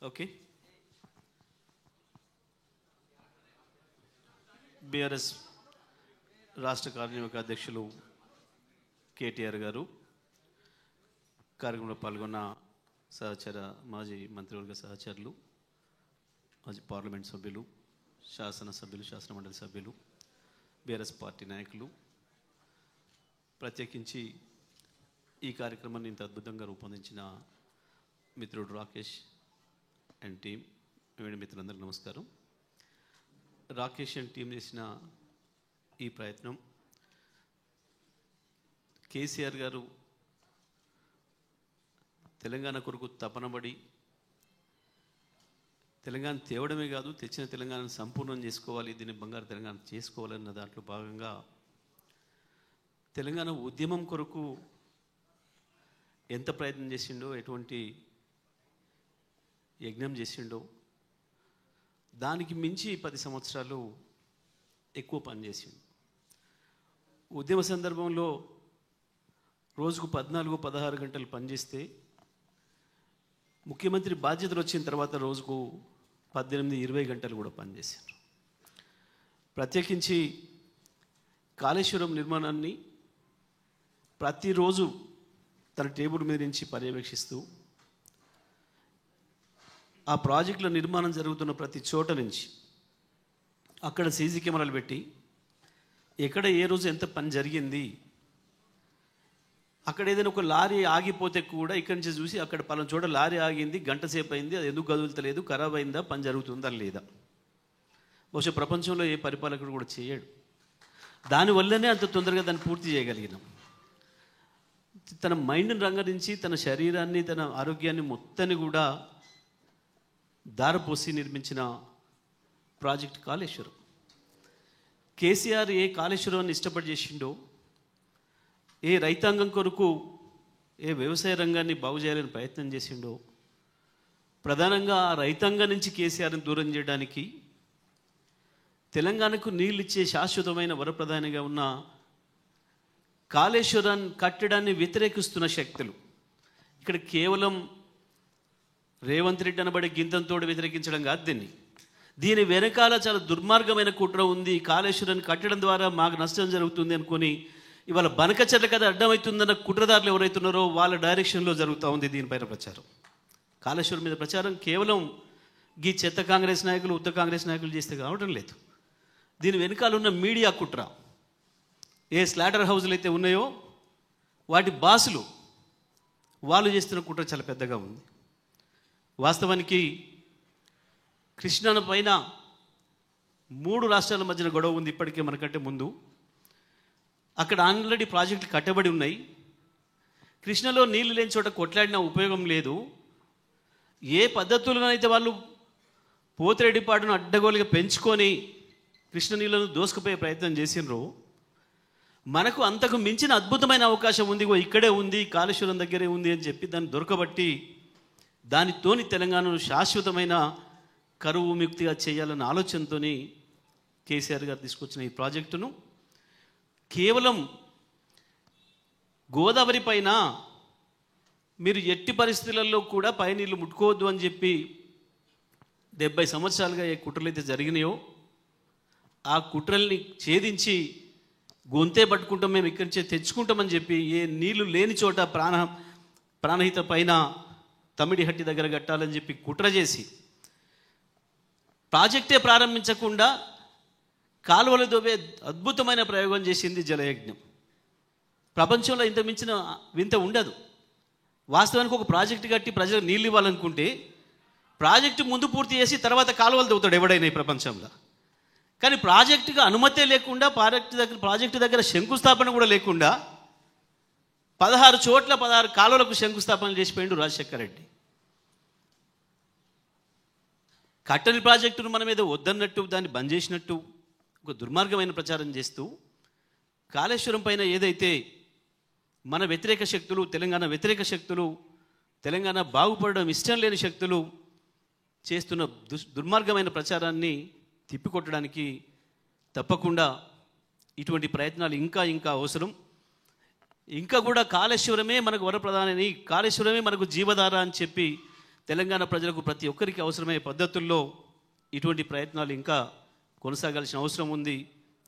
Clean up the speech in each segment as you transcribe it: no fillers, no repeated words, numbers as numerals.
Okay. BRS రాష్ట్ర కార్యనిర్వాహక అధ్యక్షులు కేటీఆర్ గారు, కార్యక్రమంలో పాల్గొన్న సహచర మాజీ మంత్రివర్గ సహచరులు, మాజీ పార్లమెంట్ సభ్యులు, శాసనసభ్యులు, శాసనమండలి సభ్యులు, బీఆర్ఎస్ పార్టీ నాయకులు, ప్రత్యేకించి ఈ కార్యక్రమాన్ని ఇంత అద్భుతంగా రూపొందించిన మిత్రుడు రాకేష్ అండ్ టీం, మిత్రులందరికీ నమస్కారం. రాకేష్ అండ్ టీం చేసిన ఈ ప్రయత్నం కేసీఆర్ గారు తెలంగాణ కొరకు తపనబడి తెలంగాణ తేవడమే కాదు, తెచ్చిన తెలంగాణను సంపూర్ణం చేసుకోవాలి, దీన్ని బంగారు తెలంగాణ చేసుకోవాలన్న దాంట్లో భాగంగా తెలంగాణ ఉద్యమం కొరకు ఎంత ప్రయత్నం చేసిండో, ఎటువంటి యజ్ఞం చేసిండో, దానికి మించి 10 సంవత్సరాలు ఎక్కువ పనిచేసిండు. ఉద్యమ సందర్భంలో రోజుకు 14-16 గంటలు పనిచేస్తే, ముఖ్యమంత్రి బాధ్యతలు వచ్చిన తర్వాత రోజుకు 18-20 గంటలు కూడా పనిచేశారు. ప్రత్యేకించి కాళేశ్వరం నిర్మాణాన్ని ప్రతిరోజు తన టేబుల్ మీద నుంచి పర్యవేక్షిస్తూ, ఆ ప్రాజెక్టుల నిర్మాణం జరుగుతున్న ప్రతి చోట నుంచి అక్కడ సీసీ కెమెరాలు పెట్టి ఎక్కడ ఏ రోజు ఎంత పని జరిగింది, అక్కడ ఏదైనా ఒక లారీ ఆగిపోతే కూడా ఇక్కడి నుంచి చూసి అక్కడ పలానా చోట లారీ ఆగింది, గంట సేపు అయింది, అది ఎందుకు కదులుతలేదు, ఖరాబ్ అయిందా, పని జరుగుతుందా లేదా. బహుశా ప్రపంచంలో ఏ పరిపాలకుడు కూడా చేయడు. దానివల్లనే అంత తొందరగా దాన్ని పూర్తి చేయగలిగినాం. తన మైండ్ని రంగరించి, తన శరీరాన్ని, తన ఆరోగ్యాన్ని మొత్తాన్ని కూడా దారపోసి నిర్మించిన ప్రాజెక్ట్ కాళేశ్వరం. కేసీఆర్ ఏ కాళేశ్వరాన్ని ఇష్టపడి చేసిండో, ఏ రైతాంగం కొరకు, ఏ వ్యవసాయ రంగాన్ని బాగు చేయాలని ప్రయత్నం చేసిండో, ప్రధానంగా ఆ రైతాంగం నుంచి కేసీఆర్ని దూరం చేయడానికి, తెలంగాణకు నీళ్ళు ఇచ్చే శాశ్వతమైన వరప్రధానిగా ఉన్న కాళేశ్వరాన్ని కట్టడాన్ని వ్యతిరేకిస్తున్న శక్తులు, ఇక్కడ కేవలం రేవంత్ రెడ్డి అనబడే గింతంతో వ్యతిరేకించడం కాదు. దీని వెనకాల చాలా దుర్మార్గమైన కుట్ర ఉంది. కాళేశ్వరాన్ని కట్టడం ద్వారా మాకు నష్టం జరుగుతుంది అనుకొని ఇవాళ బనకచెట్ల కథ అడ్డమవుతుందన్న కుట్రదారులు ఎవరైతున్నారో వాళ్ళ డైరెక్షన్లో జరుగుతూ ఉంది దీనిపైన ప్రచారం. కాళేశ్వరం మీద ప్రచారం కేవలం ఈ చెత్త కాంగ్రెస్ నాయకులు, ఉత్త కాంగ్రెస్ నాయకులు చేస్తే కావడం లేదు. దీని వెనకాల ఉన్న మీడియా కుట్ర, ఏ స్లాటర్ హౌస్లు అయితే ఉన్నాయో వాటి బాసులు వాళ్ళు చేస్తున్న కుట్ర చాలా పెద్దగా ఉంది. వాస్తవానికి కృష్ణా పైన 3 రాష్ట్రాల మధ్యన గొడవ ఉంది ఇప్పటికే మనకంటే ముందు. అక్కడ ఆల్రెడీ ప్రాజెక్టులు కట్టబడి ఉన్నాయి. కృష్ణలో నీళ్లు లేని చోట కొట్లాడినా ఉపయోగం లేదు. ఏ పద్ధతులనైతే వాళ్ళు పోతిరెడ్డిపాడును అడ్డగోలుగా పెంచుకొని కృష్ణ నీళ్లను దోసుకుపోయే ప్రయత్నం చేసినరో, మనకు అంతకు మించిన అద్భుతమైన అవకాశం ఉంది, ఇక్కడే ఉంది, కాళేశ్వరం దగ్గరే ఉంది అని చెప్పి దాన్ని దొరకబట్టి దానితోని తెలంగాణను శాశ్వతమైన కరువు విముక్తిగా చేయాలన్న ఆలోచనతో కేసీఆర్ గారు తీసుకొచ్చిన ఈ ప్రాజెక్టును కేవలం గోదావరి పైన మీరు ఎట్టి పరిస్థితులలో కూడా పైనీళ్ళు ముట్టుకోవద్దు అని చెప్పి 70 సంవత్సరాలుగా ఏ కుట్రలు అయితే జరిగినాయో ఆ కుట్రల్ని ఛేదించి గొంతే పట్టుకుంటాం, మేము ఇక్కడి నుంచి తెచ్చుకుంటామని చెప్పి ఏ నీళ్లు లేని చోట ప్రాణహిత పైన తమిడిహట్టి దగ్గర కట్టాలని చెప్పి కుట్ర చేసి ప్రాజెక్టే ప్రారంభించకుండా కాలువలు దోవే అద్భుతమైన ప్రయోగం చేసింది జలయజ్ఞం. ప్రపంచంలో ఇంత మించిన వింత ఉండదు. వాస్తవానికి ఒక ప్రాజెక్టు కట్టి ప్రజలకు నీళ్ళు ఇవ్వాలనుకుంటే ప్రాజెక్టు ముందు పూర్తి చేసి తర్వాత కాలువలు దవ్వుతాడు ఎవడైనా ఈ ప్రపంచంలో. కానీ ప్రాజెక్టుగా అనుమతే లేకుండా, ప్రాజెక్టు దగ్గర శంకుస్థాపన కూడా లేకుండా 16 చోట్ల 16 కాలువలకు శంకుస్థాపన చేసిపోయిండు రాజశేఖర్ రెడ్డి. కట్టని ప్రాజెక్టును మనం ఏదో వద్దన్నట్టు, దాన్ని బంద్ చేసినట్టు ఒక దుర్మార్గమైన ప్రచారం చేస్తూ, కాళేశ్వరం పైన ఏదైతే మన వ్యతిరేక శక్తులు, తెలంగాణ వ్యతిరేక శక్తులు, తెలంగాణ బాగుపడడం ఇష్టం లేని శక్తులు చేస్తున్న దుర్మార్గమైన ప్రచారాన్ని తిప్పికొట్టడానికి తప్పకుండా ఇటువంటి ప్రయత్నాలు ఇంకా ఇంకా అవసరం. ఇంకా కూడా కాళేశ్వరమే మనకు వరప్రధానని, కాళేశ్వరమే మనకు జీవధార అని చెప్పి తెలంగాణ ప్రజలకు ప్రతి ఒక్కరికి అవసరమయ్యే పద్ధతుల్లో ఇటువంటి ప్రయత్నాలు ఇంకా కొనసాగాల్సిన అవసరం ఉంది.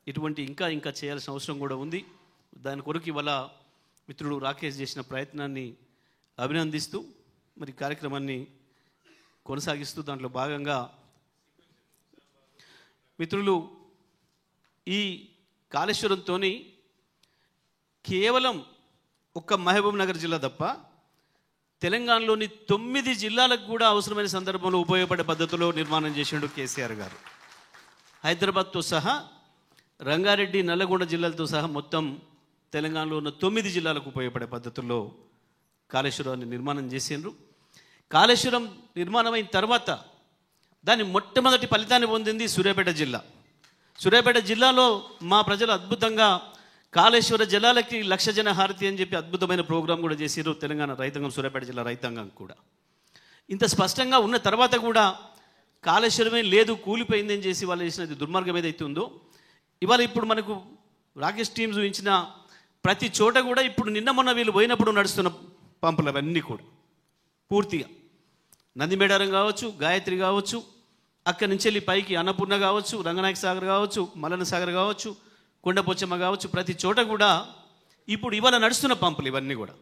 ఇటువంటి ఇంకా చేయాల్సిన అవసరం కూడా ఉంది. దాని కొరకు ఇవాళ మిత్రుడు రాకేష్ చేసిన ప్రయత్నాన్ని అభినందిస్తూ మరి కార్యక్రమాన్ని కొనసాగిస్తూ దాంట్లో భాగంగా మిత్రులు ఈ కాళేశ్వరంతో కేవలం ఒక్క మహబూబ్ నగర్ జిల్లా తప్ప తెలంగాణలోని 9 జిల్లాలకు కూడా అవసరమైన సందర్భంలో ఉపయోగపడే పద్ధతిలో నిర్మాణం చేసిండు కేసీఆర్ గారు. హైదరాబాద్తో సహా రంగారెడ్డి, నల్లగొండ జిల్లాలతో సహా మొత్తం తెలంగాణలో ఉన్న 9 జిల్లాలకు ఉపయోగపడే పద్ధతుల్లో కాళేశ్వరాన్ని నిర్మాణం చేసిండ్రు. కాళేశ్వరం నిర్మాణం అయిన తర్వాత దాని మొట్టమొదటి ఫలితాన్ని పొందింది సూర్యాపేట జిల్లా. సూర్యాపేట జిల్లాలో మా ప్రజలు అద్భుతంగా కాళేశ్వర జలాలకి 1,00,000 జన హారతి అని చెప్పి అద్భుతమైన ప్రోగ్రాం కూడా చేసారు తెలంగాణ రైతాంగం, సూర్యాపేట జిల్లా రైతాంగం కూడా. ఇంత స్పష్టంగా ఉన్న తర్వాత కూడా కాళేశ్వరమే లేదు, కూలిపోయింది అని చేసి వాళ్ళు చేసినది దుర్మార్గం ఏదైతే ఉందో, ఇవాళ ఇప్పుడు మనకు రాకేష్ టీమ్ చూపించిన ప్రతి చోట కూడా ఇప్పుడు నిన్న మొన్న వీళ్ళు పోయినప్పుడు నడుస్తున్న పంపులు అవన్నీ కూడా పూర్తిగా నందిమేడారం కావచ్చు, గాయత్రి కావచ్చు, అక్కడి నుంచి వెళ్ళి పైకి అన్నపూర్ణ కావచ్చు, రంగనాయక సాగర్ కావచ్చు, మల్లన్న సాగర్ కావచ్చు, కొండపోచమ్మ కావచ్చు, ప్రతి చోట కూడా ఇప్పుడు ఇవాళ నడుస్తున్న పంపులు ఇవన్నీ కూడా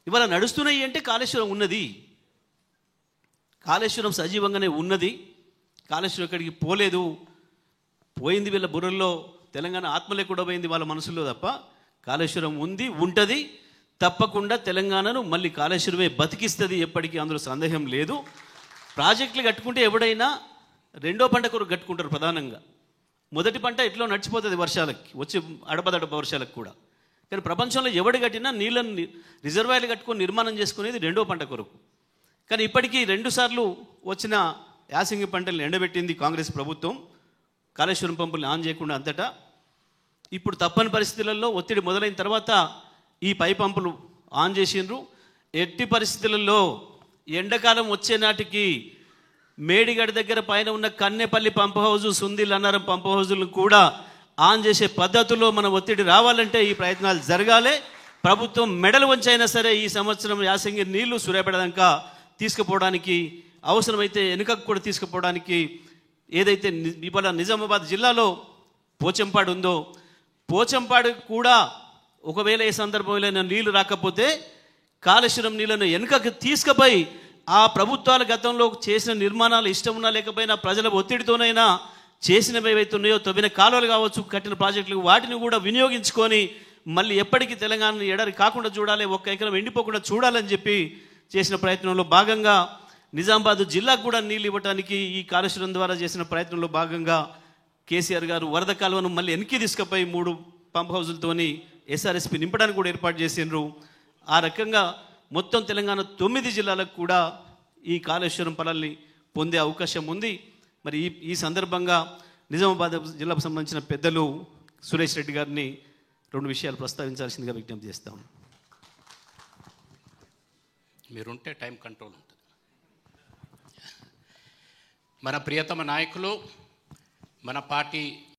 ఇవాళ నడుస్తున్నాయి. అంటే కాళేశ్వరం ఉన్నది, కాళేశ్వరం సజీవంగానే ఉన్నది. కాళేశ్వరం ఎక్కడికి పోలేదు, పోయింది వీళ్ళ బుర్రల్లో, తెలంగాణ ఆత్మలే కూడా పోయింది వాళ్ళ మనసులో తప్ప కాళేశ్వరం ఉంది, ఉంటుంది. తప్పకుండా తెలంగాణను మళ్ళీ కాళేశ్వరమే బతికిస్తుంది, ఎప్పటికీ అందులో సందేహం లేదు. ప్రాజెక్టులు కట్టుకుంటే ఎవడైనా రెండో పంట కొరకు కట్టుకుంటారు ప్రధానంగా. మొదటి పంట ఎట్లా నడిచిపోతుంది వర్షాలకి, వచ్చి అడపదడప వర్షాలకు కూడా. కానీ ప్రపంచంలో ఎవడు కట్టినా నీళ్ళని రిజర్వాయర్లు కట్టుకొని నిర్మాణం చేసుకునేది రెండో పంట కొరకు. కానీ ఇప్పటికీ 2 సార్లు వచ్చిన యాసంగి పంటలను ఎండబెట్టింది కాంగ్రెస్ ప్రభుత్వం, కాళేశ్వరం పంపుల్ని ఆన్ చేయకుండా అంతటా. ఇప్పుడు తప్పని పరిస్థితులలో ఒత్తిడి మొదలైన తర్వాత ఈ పై పంపులు ఆన్ చేసిండ్రు. ఎట్టి పరిస్థితులలో ఎండాకాలం వచ్చే నాటికి మేడిగడ్డ దగ్గర పైన ఉన్న Kannepalli pump house, Sundil Annaram pump హౌజులను కూడా ఆన్ చేసే పద్ధతిలో మన ఒత్తిడి రావాలంటే ఈ ప్రయత్నాలు జరగాలి. ప్రభుత్వం మెడలు వంచైనా సరే ఈ సంవత్సరం యాసంగి నీళ్లు సూర్యాపేట దాకా తీసుకుపోవడానికి, అవసరమైతే వెనుకకు కూడా తీసుకుపోవడానికి, ఏదైతే ఇవాళ నిజామాబాద్ జిల్లాలో పోచంపాడు ఉందో, పోచంపాడు కూడా ఒకవేళ ఏ సందర్భంలో నీళ్లు రాకపోతే కాళేశ్వరం నీళ్లను వెనుకకు తీసుకుపోయి ఆ ప్రభుత్వాల గతంలో చేసిన నిర్మాణాలు ఇష్టం ఉన్నా లేకపోయినా ప్రజల ఒత్తిడితోనైనా చేసినవి ఏవైతే ఉన్నాయో, తవ్విన కాలువలు కావచ్చు, కట్టిన ప్రాజెక్టులు, వాటిని కూడా వినియోగించుకొని మళ్ళీ ఎప్పటికీ తెలంగాణను ఎడరి కాకుండా చూడాలి, 1 ఎకరం ఎండిపోకుండా చూడాలని చెప్పి చేసిన ప్రయత్నంలో భాగంగా నిజామాబాద్ జిల్లాకు కూడా నీళ్ళు ఇవ్వడానికి ఈ కాళేశ్వరం ద్వారా చేసిన ప్రయత్నంలో భాగంగా కేసీఆర్ గారు వరద కాలువను మళ్ళీ వెనక్కి తీసుకుపోయి 3 పంప్ హౌజులతోని ఎస్ఆర్ఎస్పి నింపడానికి కూడా ఏర్పాటు చేసిండ్రు. ఆ రకంగా మొత్తం తెలంగాణ 9 జిల్లాలకు కూడా ఈ కాళేశ్వరం ఫలాల్ని పొందే అవకాశం ఉంది. మరి ఈ సందర్భంగా నిజామాబాద్ జిల్లాకు సంబంధించిన పెద్దలు సురేష్ రెడ్డి గారిని 2 విషయాలు ప్రస్తావించాల్సిందిగా విజ్ఞప్తి చేస్తాం. మీరుంటే టైం కంట్రోల్ ఉంటుంది. మన ప్రియతమ నాయకులు, మన పార్టీ